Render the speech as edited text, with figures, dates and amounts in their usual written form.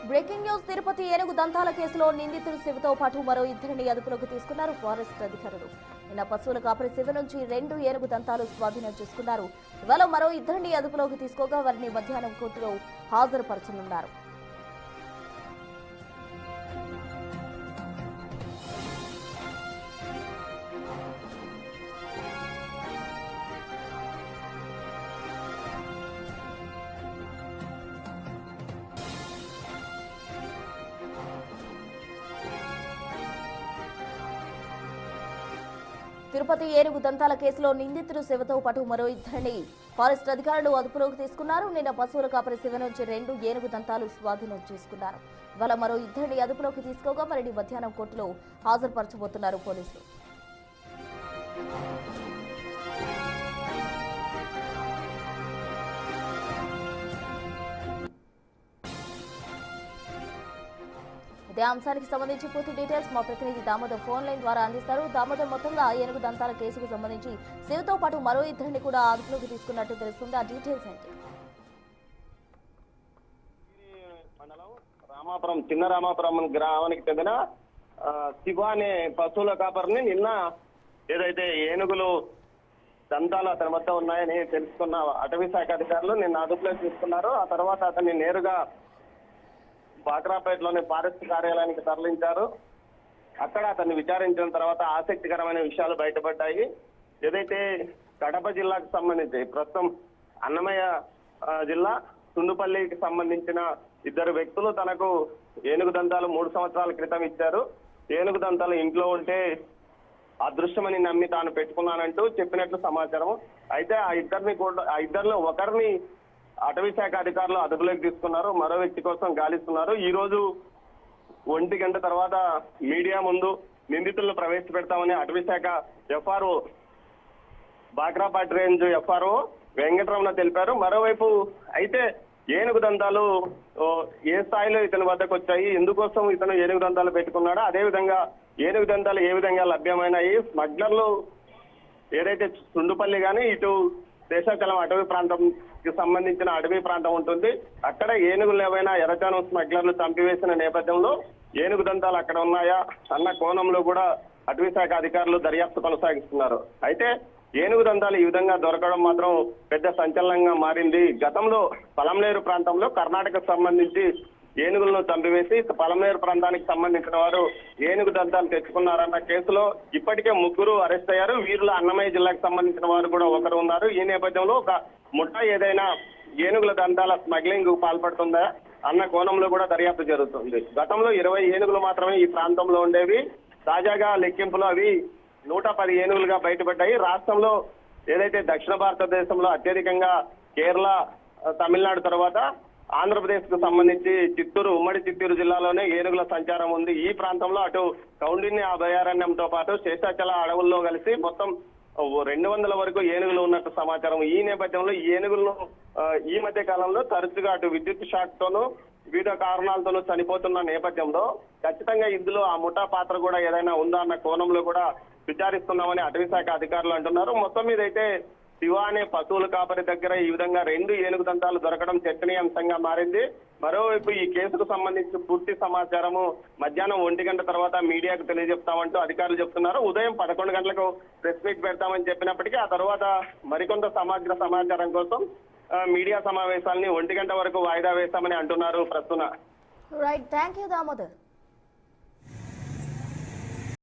Breaking news Tirupati ఏనుగు దంతాల కేసులో నిందితుడు శివతో పాటు మరో ఇద్దరిని అదుపులోకి తీసుకున్నారు ఫారెస్ట్ అధికారులు. నిన్న పశువుల కాపరి శివ నుంచి 2 ఏనుగు దంతాలు స్వాధీనం చేసుకున్నారు. ఇవాళ మరో ఇద్దరిని అదుపులోకి తీసుకోగా వారిని మధ్యాహ్నం కోర్టులో హాజరుపరచనున్నారు. తిరుపతి ఏనుగు దంతాల కేసులో నిందితుడు శివతో పాటు మరో ఇద్దరిని ఫారెస్ట్ అధికారులు అదుపులోకి తీసుకున్నారు. నిన్న పశువుల కాపరి శివ నుంచి 2 ఏనుగు దంతాలు స్వాధీనం చేసుకున్నారు. ఇవాళ మరో ఇద్దరిని అదుపులోకి తీసుకోగా వారిని మధ్యాహ్నం కోర్టులో హాజరుపరచబోతున్నారు పోలీసులు. ఇదే అంశానికి సంబంధించి పూర్తి డీటెయిల్స్ మా ప్రతినిధి దామోదర్ ఫోన్ లైన్ ద్వారా అందిస్తారు. దామోదర్, మొత్తంగా ఏనుగు దంతాల కేసుకు సంబంధించి శివతో పాటు మరో ఇద్దరిని కూడా అదుపులోకి తీసుకున్నట్టు తెలుస్తుంది. ఆ డీటెయిల్స్ ఏంటి? రామాపురం, చిన్న రామాపురం గ్రామానికి చెందిన శివ అనే పశువుల కాపరిని నిన్న ఏదైతే ఏనుగులు దంతాలు అతని వద్ద ఉన్నాయని తెలుసుకున్న అటవీ శాఖ అధికారులు నిన్న అదుపులోకి తీసుకున్నారు. ఆ తర్వాత అతన్ని నేరుగా బాక్రాపేటలోని ఫారెస్ట్ కార్యాలయానికి తరలించారు. అక్కడ అతన్ని విచారించిన తర్వాత ఆసక్తికరమైన విషయాలు బయటపడ్డాయి. ఏదైతే కడప జిల్లాకు సంబంధించి ప్రస్తుతం అన్నమయ్య జిల్లా సుండుపల్లికి సంబంధించిన 2 వ్యక్తులు తనకు ఏనుగు దంతాలు 3 సంవత్సరాల క్రితం ఇచ్చారు. ఏనుగు దంతాలు ఇంట్లో ఉంటే అదృశ్యమని నమ్మి తాను పెట్టుకున్నానంటూ చెప్పినట్లు సమాచారం. అయితే ఆ ఇద్దరిలో ఒకరిని అటవీ శాఖ అధికారులు అదుపులోకి తీసుకున్నారు. మరో వ్యక్తి కోసం గాలిస్తున్నారు. ఈ రోజు 1 గంట తర్వాత మీడియా ముందు నిందితులను ప్రవేశపెడతామని అటవీ శాఖ ఎఫ్ఆర్ఓ బాక్రాపాట్ రేంజ్ ఎఫ్ఆర్ఓ వెంకటరమణ తెలిపారు. మరోవైపు అయితే ఏనుగు దంతాలు ఏ స్థాయిలో ఇతని వద్దకు వచ్చాయి, ఎందుకోసం ఇతను ఏనుగు దంతాలు పెట్టుకున్నాడో, అదేవిధంగా ఏనుగు దంతాలు ఏ విధంగా లభ్యమైనాయి, స్మగ్లర్లు ఏదైతే సుండుపల్లి కానీ ఇటు శేషాచలం అటవీ ప్రాంతంకి సంబంధించిన అటవీ ప్రాంతం ఉంటుంది, అక్కడ ఏనుగులు ఏవైనా ఎర్రచానం స్మగ్లర్లు చంపివేసిన నేపథ్యంలో ఏనుగు దంతాలు అక్కడ ఉన్నాయా అన్న కోణంలో కూడా అటవీ శాఖ అధికారులు దర్యాప్తు కొనసాగిస్తున్నారు. అయితే ఏనుగు దంతాలు ఈ విధంగా దొరకడం మాత్రం పెద్ద సంచలనంగా మారింది. గతంలో పలంనేరు ప్రాంతంలో కర్ణాటకకు సంబంధించి ఏనుగులను చంపివేసి పలంనేరు ప్రాంతానికి సంబంధించిన వారు ఏనుగు దంతాలు తెచ్చుకున్నారన్న కేసులో ఇప్పటికే 3 అరెస్ట్ అయ్యారు. వీరిలో అన్నమయ్య జిల్లాకు సంబంధించిన వారు కూడా ఒకరు ఉన్నారు. ఈ నేపథ్యంలో ఒక ముఠా ఏదైనా ఏనుగుల దంతాల స్మగ్లింగ్ పాల్పడుతుందా అన్న కోణంలో కూడా దర్యాప్తు జరుగుతుంది. గతంలో 20 ఏనుగులు మాత్రమే ఈ ప్రాంతంలో ఉండేవి. తాజాగా లెక్కింపులో అవి 110 ఏనుగులుగా బయటపడ్డాయి. రాష్ట్రంలో ఏదైతే దక్షిణ భారతదేశంలో అత్యధికంగా కేరళ, తమిళనాడు తర్వాత ఆంధ్రప్రదేశ్ కు సంబంధించి ఉమ్మడి చిత్తూరు జిల్లాలోనే ఏనుగుల సంచారం ఉంది. ఈ ప్రాంతంలో అటు కౌండిన్య అభయారణ్యంతో పాటు శేషాచల అడవుల్లో కలిసి మొత్తం 200 వరకు ఏనుగులు ఉన్నట్టు సమాచారం. ఈ నేపథ్యంలో ఈ ఏనుగులను ఈ మధ్య కాలంలో తరచుగా అటు విద్యుత్ షాక్ తోనూ వివిధ కారణాలతోనూ చనిపోతున్న నేపథ్యంలో ఖచ్చితంగా ఇందులో ఆ ముఠా పాత్ర కూడా ఏదైనా ఉందా అన్న కోణంలో కూడా విచారిస్తున్నామని అటవీ శాఖ అధికారులు అంటున్నారు. మొత్తం మీద అయితే శివ అనే పశువుల కాపరి దగ్గర ఈ విధంగా 2 ఏనుగు దంతాలు దొరకడం చర్చనీయాంశంగా మారింది. మరోవైపు ఈ కేసుకు సంబంధించి పూర్తి సమాచారము మధ్యాహ్నం 1 గంట తర్వాత మీడియాకు తెలియజెప్తామంటూ అధికారులు చెప్తున్నారు. ఉదయం 11 గంటలకు ప్రెస్ మీట్ పెడతామని చెప్పినప్పటికీ ఆ తర్వాత మరికొంత సమగ్ర సమాచారం కోసం మీడియా సమావేశాలని 1 గంట వరకు వాయిదా వేస్తామని అంటున్నారు ప్రస్తుతం. Right, thank you Damodar.